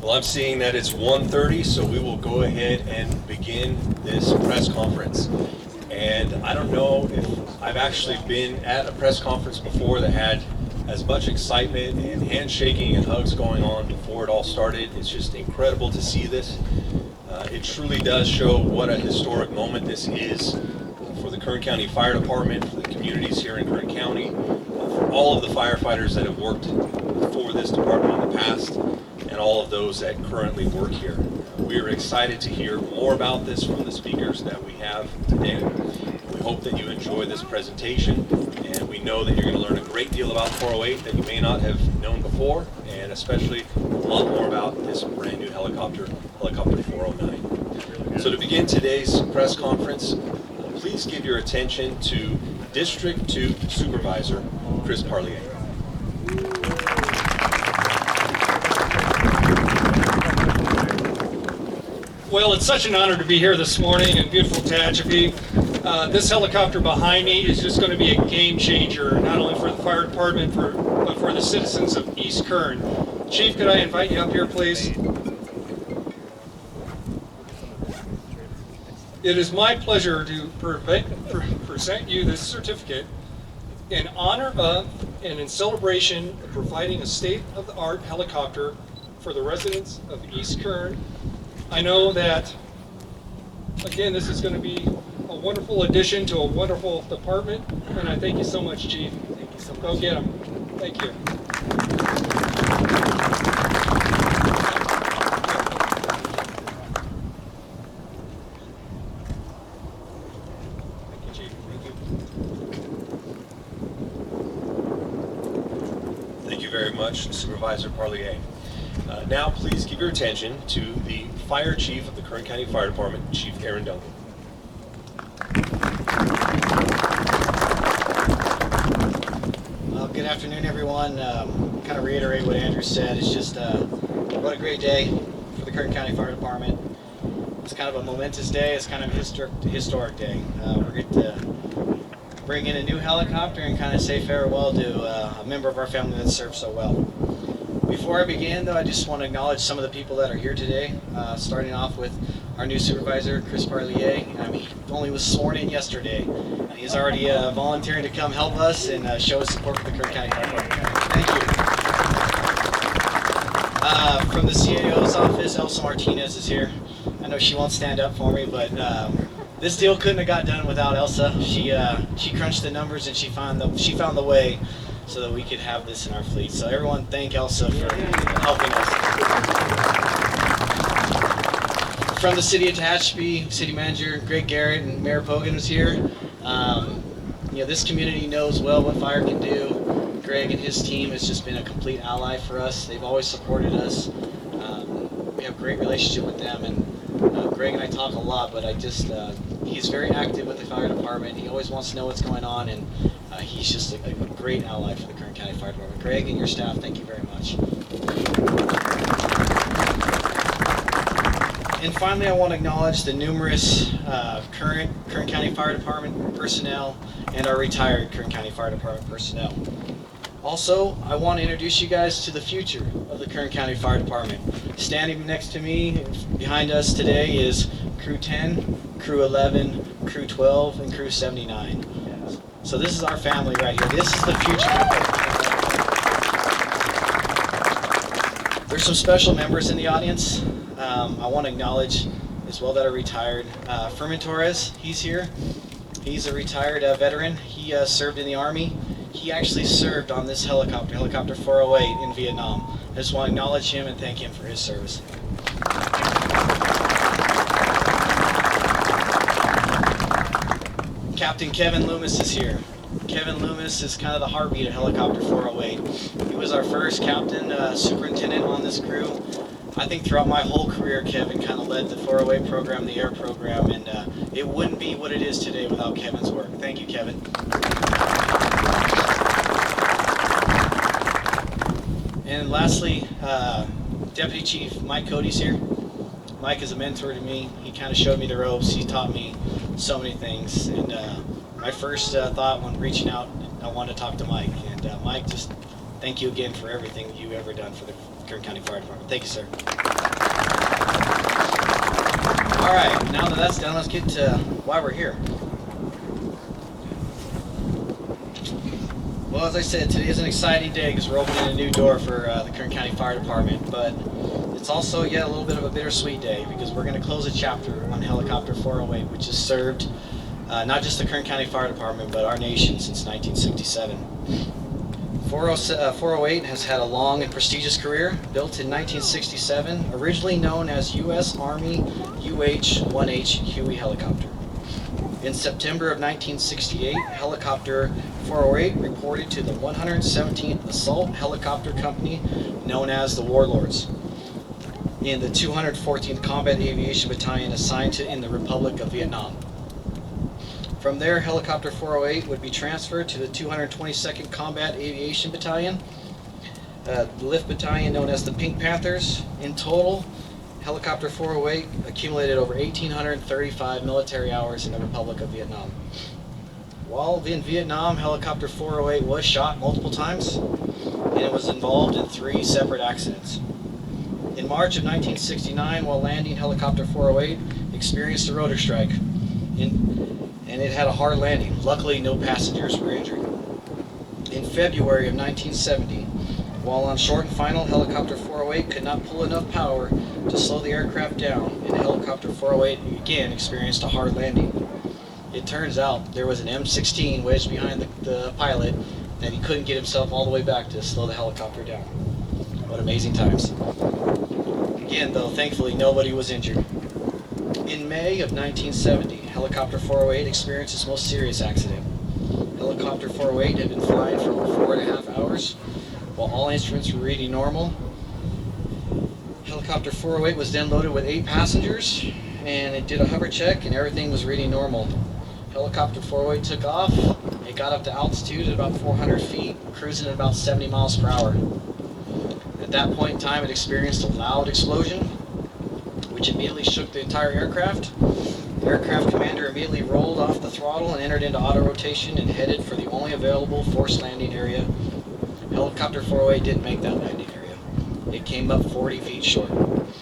Well, I'm seeing that it's 1:30, so we will go ahead and begin this press conference. And I don't know if I've actually been at a press conference before that had as much excitement and handshaking and hugs going on before it all started. It's just incredible to see this. It truly does show what a historic moment this is for the Kern County Fire Department, for the communities here in Kern County, for all of the firefighters that have worked for this department in the past, and all of those that currently work here. We are excited to hear more about this from the speakers that we have today. We hope that you enjoy this presentation, and we know that you're going to learn a great deal about 408 that you may not have known before, and especially a lot more about this brand new helicopter 409. So to begin today's press conference, please give your attention to District 2 Supervisor Chris Parlier. Well, it's such an honor to be here this morning in beautiful Tehachapi. This helicopter behind me is just going to be a game changer, not only for the fire department, but for the citizens of East Kern. Chief, could I invite you up here, please? It is my pleasure to present you this certificate in honor of and in celebration of providing a state-of-the-art helicopter for the residents of East Kern. I know that, again, this is going to be a wonderful addition to a wonderful department, and I thank you so much, Chief. Thank you so much. Go get them. Thank you. Thank you, Chief. Thank you. Thank you very much, Supervisor Parlier. Now, please give your attention to the Fire Chief of the Kern County Fire Department, Chief Kern Duncan. Well, good afternoon, everyone. Kind of reiterate what Andrew said. It's just what a great day for the Kern County Fire Department. It's kind of a momentous day. It's kind of a historic day. We're going to bring in a new helicopter and kind of say farewell to a member of our family that served so well. Before I begin, though, I just want to acknowledge some of the people that are here today, starting off with our new supervisor, Chris Parlier. He only was sworn in yesterday, and he's already volunteering to come help us and show his support for the Kern County Fire Department. Thank you. From the CAO's office, Elsa Martinez is here. I know she won't stand up for me, but this deal couldn't have got done without Elsa. She crunched the numbers and she found the way so that we could have this in our fleet. So everyone, thank Elsa for helping us. From the city of Tehachapi, City Manager Greg Garrett and Mayor Pogan was here. This community knows well what fire can do. Greg and his team has just been a complete ally for us. They've always supported us. We have a great relationship with them, and Greg and I talk a lot, but he's very active with the fire department. He always wants to know what's going on, and he's just a great ally for the Kern County Fire Department. Greg and your staff, thank you very much. And finally, I want to acknowledge the numerous current Kern County Fire Department personnel and our retired Kern County Fire Department personnel. Also, I want to introduce you guys to the future of the Kern County Fire Department. Standing next to me, behind us today, is Crew 10, Crew 11, Crew 12, and Crew 79. So this is our family right here. This is the future. There's some special members in the audience. I want to acknowledge as well that are retired. Fermin Torres, he's here. He's a retired veteran. He served in the Army. He actually served on this helicopter 408 in Vietnam. I just want to acknowledge him and thank him for his service. Captain Kevin Loomis is here. Kevin Loomis is kind of the heartbeat of Helicopter 408. He was our first captain, superintendent on this crew. I think throughout my whole career, Kevin kind of led the 408 program, the air program, and it wouldn't be what it is today without Kevin's work. Thank you, Kevin. And lastly, Deputy Chief Mike Cody's here. Mike is a mentor to me. He kind of showed me the ropes. He taught me so many things. And my first thought when reaching out, I wanted to talk to Mike. And Mike, just thank you again for everything that you've ever done for the Kern County Fire Department. Thank you, sir. Alright, now that that's done, let's get to why we're here. Well, as I said, today is an exciting day because we're opening a new door for the Kern County Fire Department, but it's also yet a little bit of a bittersweet day because we're going to close a chapter on Helicopter 408, which has served not just the Kern County Fire Department, but our nation since 1967. 408 has had a long and prestigious career, built in 1967, originally known as U.S. Army UH-1H Huey helicopter. In September of 1968, Helicopter 408 reported to the 117th Assault Helicopter Company, known as the Warlords, in the 214th Combat Aviation Battalion assigned in the Republic of Vietnam. From there, Helicopter 408 would be transferred to the 222nd Combat Aviation Battalion, the lift battalion known as the Pink Panthers. In total, Helicopter 408 accumulated over 1,835 military hours in the Republic of Vietnam. While in Vietnam, Helicopter 408 was shot multiple times, and it was involved in 3 separate accidents. In March of 1969, while landing, Helicopter 408 experienced a rotor strike, and it had a hard landing. Luckily, no passengers were injured. In February of 1970, while on short and final, Helicopter 408 could not pull enough power to slow the aircraft down, and Helicopter 408 again experienced a hard landing. It turns out there was an M16 wedged behind the pilot that he couldn't get himself all the way back to slow the helicopter down. What amazing times. Again, though, thankfully nobody was injured. In May of 1970, Helicopter 408 experienced its most serious accident. Helicopter 408 had been flying for over 4.5 hours, while all instruments were reading normal. Helicopter 408 was then loaded with 8 passengers, and it did a hover check, and everything was reading normal. Helicopter 408 took off. It got up to altitude at about 400 feet, cruising at about 70 miles per hour. At that point in time, it experienced a loud explosion, which immediately shook the entire aircraft. The aircraft commander immediately rolled off the throttle and entered into auto rotation and headed for the only available forced landing area. Helicopter 408 didn't make that landing area. It came up 40 feet short.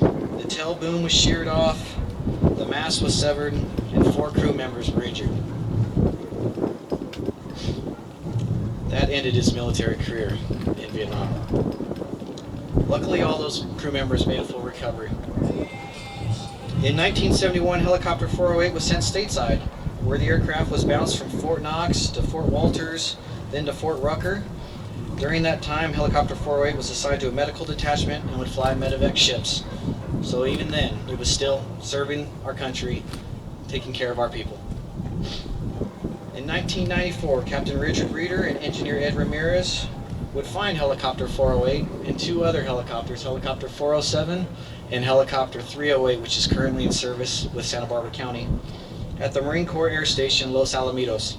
The tail boom was sheared off, the mast was severed, and 4 crew members were injured. That ended his military career in Vietnam. Luckily, all those crew members made a full recovery. In 1971, Helicopter 408 was sent stateside, where the aircraft was bounced from Fort Knox to Fort Walters, then to Fort Rucker. During that time, Helicopter 408 was assigned to a medical detachment and would fly medevac ships. So even then, it was still serving our country, taking care of our people. In 1994, Captain Richard Reeder and Engineer Ed Ramirez would find Helicopter 408 and 2 other helicopters, Helicopter 407 and Helicopter 308, which is currently in service with Santa Barbara County, at the Marine Corps Air Station Los Alamitos.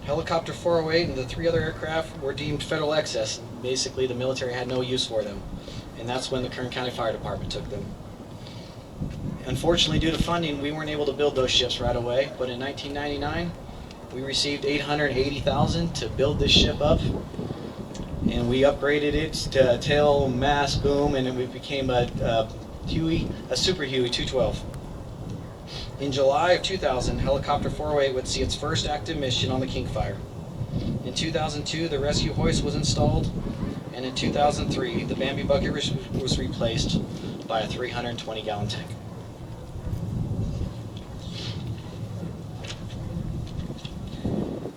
Helicopter 408 and the 3 other aircraft were deemed federal excess. Basically, the military had no use for them, and that's when the Kern County Fire Department took them. Unfortunately, due to funding, we weren't able to build those ships right away, but in 1999, we received $880,000 to build this ship up, and we upgraded it to tail, mast, boom, and it became a Super Huey 212. In July of 2000, Helicopter 408 would see its first active mission on the Kingfire. In 2002, the rescue hoist was installed, and in 2003, the Bambi bucket was replaced by a 320-gallon tank.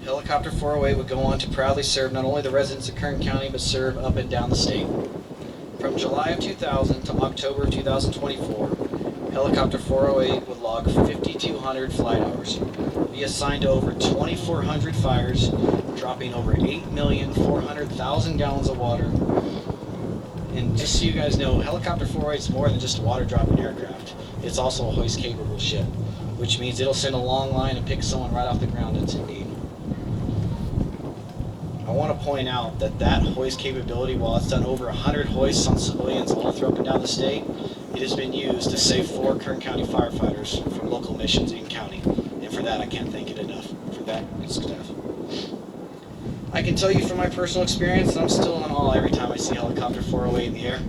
Helicopter 408 would go on to proudly serve not only the residents of Kern County, but serve up and down the state. From July of 2000 to October of 2024, Helicopter 408 would log 5,200 flight hours, be assigned to over 2,400 fires, dropping over 8,400,000 gallons of water. And just so you guys know, Helicopter 408 is more than just a water-dropping aircraft. It's also a hoist-capable ship, which means it'll send a long line and pick someone right off the ground that's in need. I want to point out that that hoist capability, while it's done over 100 hoists on civilians all through up and down the state, it has been used to save 4 Kern County firefighters from local missions in county. And for that, I can't thank it enough. For that, it's staff. I can tell you from my personal experience that I'm still in awe every time I see Helicopter 408 in the air.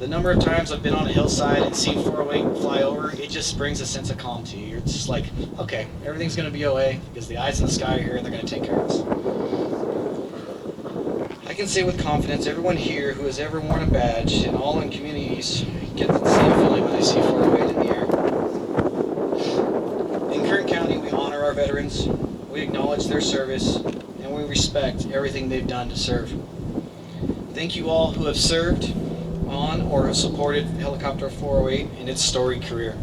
The number of times I've been on a hillside and seen 408 fly over, it just brings a sense of calm to you. You're just like, okay, everything's going to be okay because the eyes in the sky are here and they're going to take care of us. I can say with confidence, everyone here who has ever worn a badge and all in communities get the same feeling when they see 408 in the air. In Kern County, we honor our veterans, we acknowledge their service, and we respect everything they've done to serve. Thank you all who have served on or have supported Helicopter 408 in its storied career.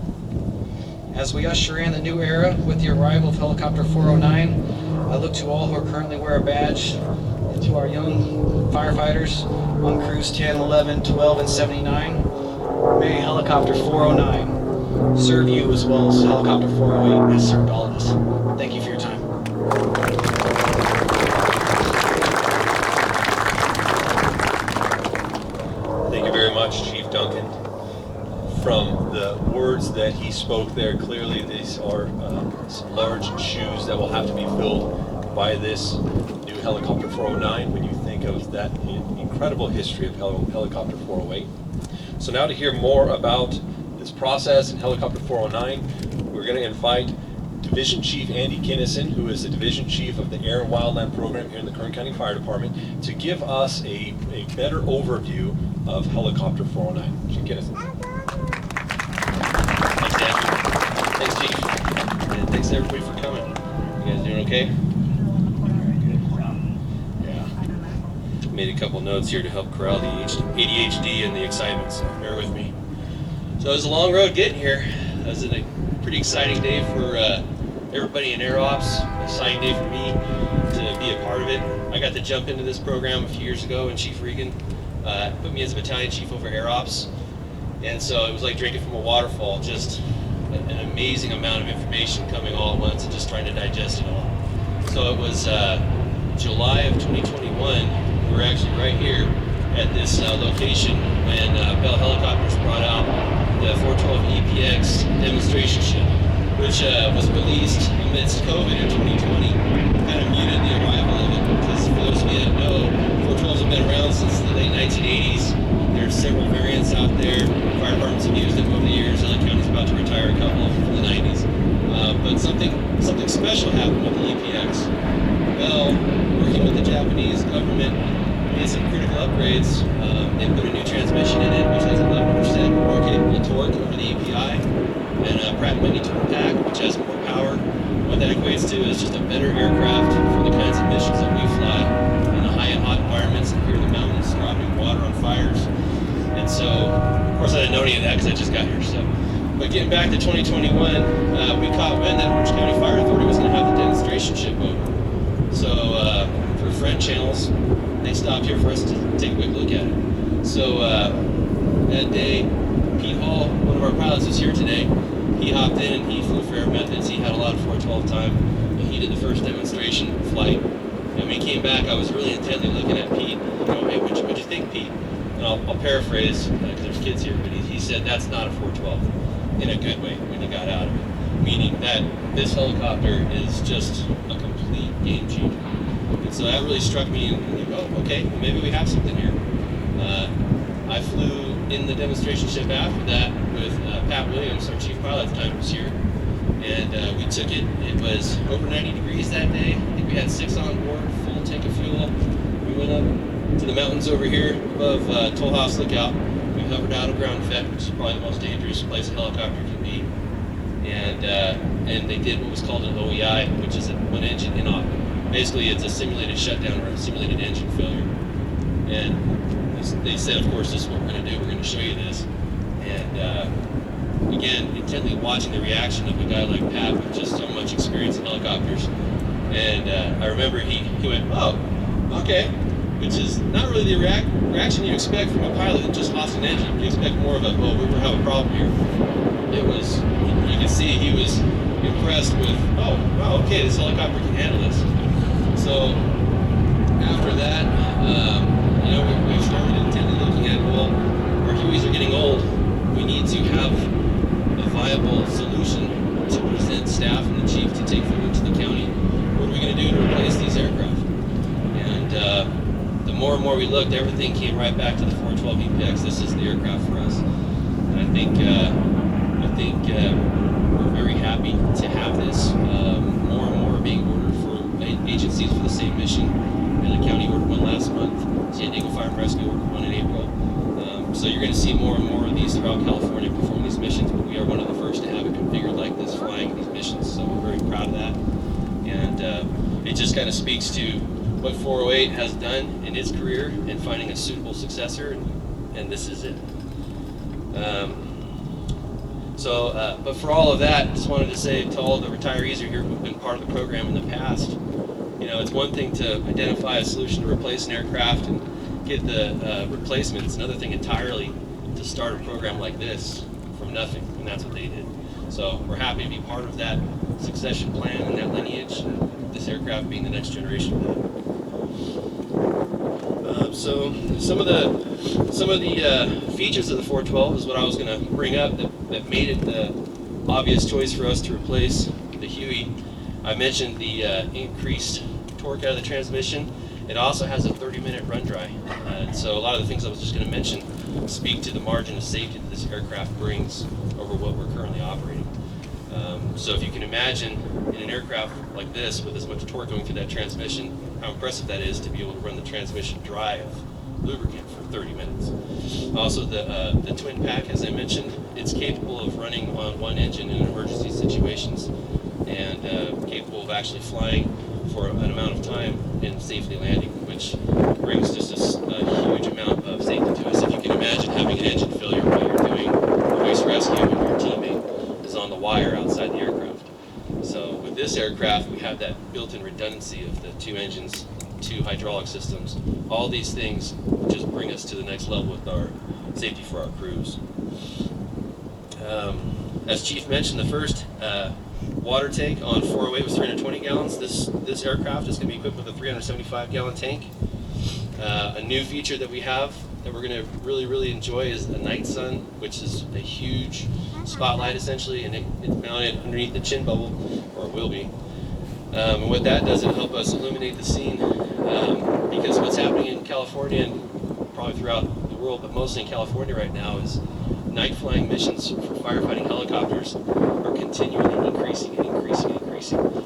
As we usher in the new era with the arrival of Helicopter 409, I look to all who are currently wear a badge and to our young firefighters on crews 10, 11, 12, and 79. May Helicopter 409 serve you as well as Helicopter 408 has served all of us. Thank you for your time. Thank you very much, Chief Duncan. From the words that he spoke there, clearly these are some large shoes that will have to be filled by this new Helicopter 409 when you think of that incredible history of Helicopter 408. So now to hear more about this process in Helicopter 409, we're going to invite Division Chief Andy Kinnison, who is the Division Chief of the Air and Wildland Program here in the Kern County Fire Department, to give us a better overview of Helicopter 409. Chief Kinnison. Thanks, Andrew. Thanks, Chief. And thanks everybody for coming. You guys doing okay? Yeah. Made a couple notes here to help corral the ADHD and the excitement, so bear with me. So it was a long road getting here. It was a pretty exciting day for everybody in Air Ops, an exciting day for me to be a part of it. I got to jump into this program a few years ago, and Chief Regan put me as a battalion chief over Air Ops. And so it was like drinking from a waterfall, just an amazing amount of information coming all at once and just trying to digest it all. So it was July of 2021, we were actually right here at this location when Bell Helicopters brought out the 412 EPX demonstration ship, which was released amidst COVID in 2020, kind of muted the arrival of it, because for those of you that know, 412s have been around since the late 1980s. There's several variants out there. Fire departments have used them over the years. LA County's about to retire a couple of them from the 90s. But something special happened with the EPX. Bell, working with the Japanese government, made some critical upgrades. They put a new transmission in it, which has 11% more capable torque over the API, and a Pratt & Whitney twin pack, which has more power. What that equates to is just a better aircraft for the kinds of missions that we fly in the high and hot environments and here in the mountains, dropping water on fires. And so, of course, I didn't know any of that because I just got here. So, but getting back to 2021, we caught wind that Orange County Fire Authority was going to have the demonstration ship over. So, through friend channels, they stopped here for us to take a quick look at it. So, that day, Pete Hall, one of our pilots, was here today. He hopped in and he flew for Air Methods. He had a lot of 412 time, and he did the first demonstration flight. And when he came back, I was really intently looking at Pete. You know, hey, what'd you think, Pete? And I'll paraphrase, because there's kids here, but he said that's not a 412 in a good way when he got out of it. Meaning that this helicopter is just a complete game changer. And so that really struck me, and I'm like, oh, okay, well, maybe we have something here. I flew in the demonstration ship after that with Pat Williams, our chief pilot at the time, was here. And we took it. It was over 90 degrees that day. I think we had 6 on board, full tank of fuel. We went up to the mountains over here above Toll House Lookout. We hovered out of ground effect, which is probably the most dangerous place a helicopter can be. And they did what was called an OEI, which is a one engine in-off. Basically, it's a simulated shutdown or a simulated engine failure. And they said, of course, this is what we're going to do. We're going to show you this. And again, intently watching the reaction of a guy like Pat with just so much experience in helicopters. And I remember he went, oh, okay. Which is not really the reaction you expect from a pilot that just lost an engine. You expect more of a, well, we have a problem here. It was, you can see he was impressed with, oh, wow, okay, this helicopter can handle this. So after that, we started intently looking at, well, our Hueys are getting old. We need to have a viable solution to present staff and the chief to take forward to the county. What are we going to do to replace these aircraft? And the more more and more we looked, everything came right back to the 412 EPX. This is the aircraft for us. And I think we're very happy to have this. More and more are being ordered for agencies for the same mission. The county ordered one last month. San Diego Fire and Rescue ordered one in April. So you're going to see more and more of these throughout California perform these missions, but we are one of the first to have it configured like this, flying these missions. So we're very proud of that. And it just kind of speaks to what 408 has done in its career in finding a suitable successor, and this is it. But for all of that, just wanted to say to all the retirees here who've been part of the program in the past, it's one thing to identify a solution to replace an aircraft and get the replacement. It's another thing entirely to start a program like this from nothing, and that's what they did. So we're happy to be part of that succession plan and that lineage, this aircraft being the next generation of that. So some of the features of the 412 is what I was going to bring up that made it the obvious choice for us to replace the Huey. I mentioned the increased torque out of the transmission. It also has a 30-minute run dry. So a lot of the things I was just going to mention speak to the margin of safety that this aircraft brings over what we're currently operating. So if you can imagine in an aircraft like this with as much torque going through that transmission, how impressive that is to be able to run the transmission dry of lubricant for 30 minutes. Also the twin pack, as I mentioned, it's capable of running on one engine in emergency situations and capable of actually flying for an amount of time and safely landing, which brings just a huge amount of safety to us. If you can imagine having an engine failure while you're doing voice rescue and your teammate is on the wire outside the aircraft. So with this aircraft, we have that built-in redundancy of the two engines, two hydraulic systems. All these things just bring us to the next level with our safety for our crews. As Chief mentioned, the first water tank on 408 was 320 gallons. This aircraft is going to be equipped with a 375-gallon tank. A new feature that we have that we're going to really enjoy is a night sun, which is a huge spotlight essentially, and it's mounted underneath the chin bubble, or it will be. And what that does, it'll help us illuminate the scene, because what's happening in California and probably throughout the world, but mostly in California right now, is night flying missions for firefighting helicopters are continually increasing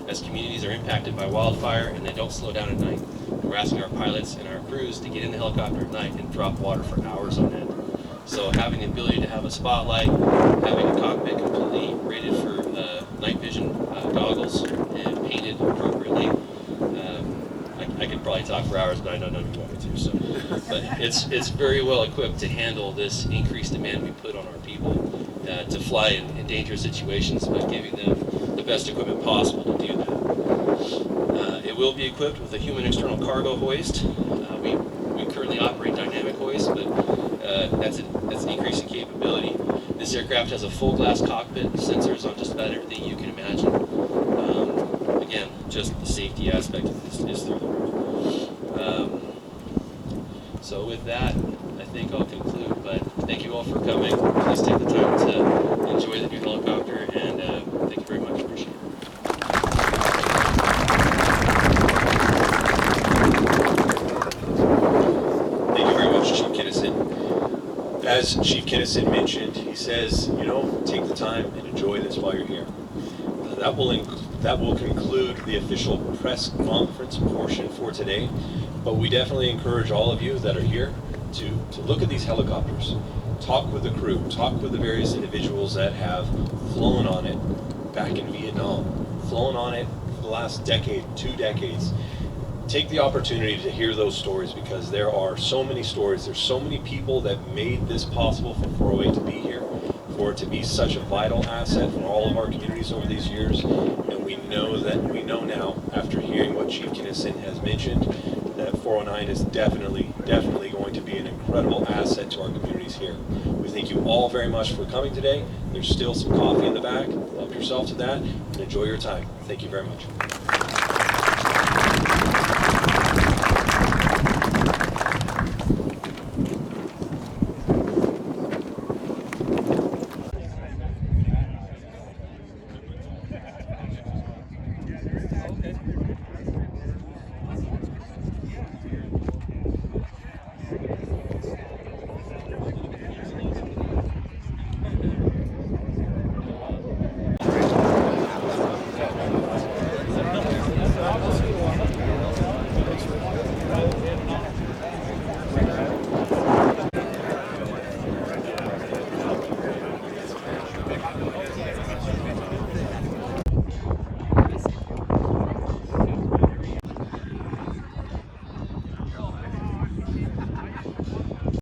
as communities are impacted by wildfire and they don't slow down at night. And we're asking our pilots and our crews to get in the helicopter at night and drop water for hours on end. So having the ability to have a spotlight, having a cockpit completely rated for night vision goggles and painted appropriately. I could probably talk for hours, but I know none of you want me to. So, but it's very well equipped to handle this increased demand we put on our people to fly in dangerous situations, but giving them the best equipment possible to do that. It will be equipped with a human external cargo hoist. We currently operate dynamic hoist, but that's an increase in capability. This aircraft has a full glass cockpit, sensors on just about everything you can imagine. Again, just the safety aspect of this is through the roof. So with that, I think I'll conclude, but thank you all for coming. Please take the time to enjoy the new helicopter, and thank you very much. Appreciate it. Thank you very much, Chief Kinnison. As Chief Kinnison mentioned, he says, take the time and enjoy this while you're here. That will conclude the official press conference portion for today, but we definitely encourage all of you that are here to look at these helicopters, talk with the crew, talk with the various individuals that have flown on it back in Vietnam, flown on it for the last decade, 2 decades. Take the opportunity to hear those stories, because there are so many stories, there's so many people that made this possible for 408 to be here, for it to be such a vital asset for all of our communities over these years. And we know now, after hearing what Chief Kinnison has mentioned, that 409 is definitely going to be an incredible asset to our communities here. We thank you all very much for coming today. There's still some coffee in the back. Help yourself to that and enjoy your time. Thank you very much.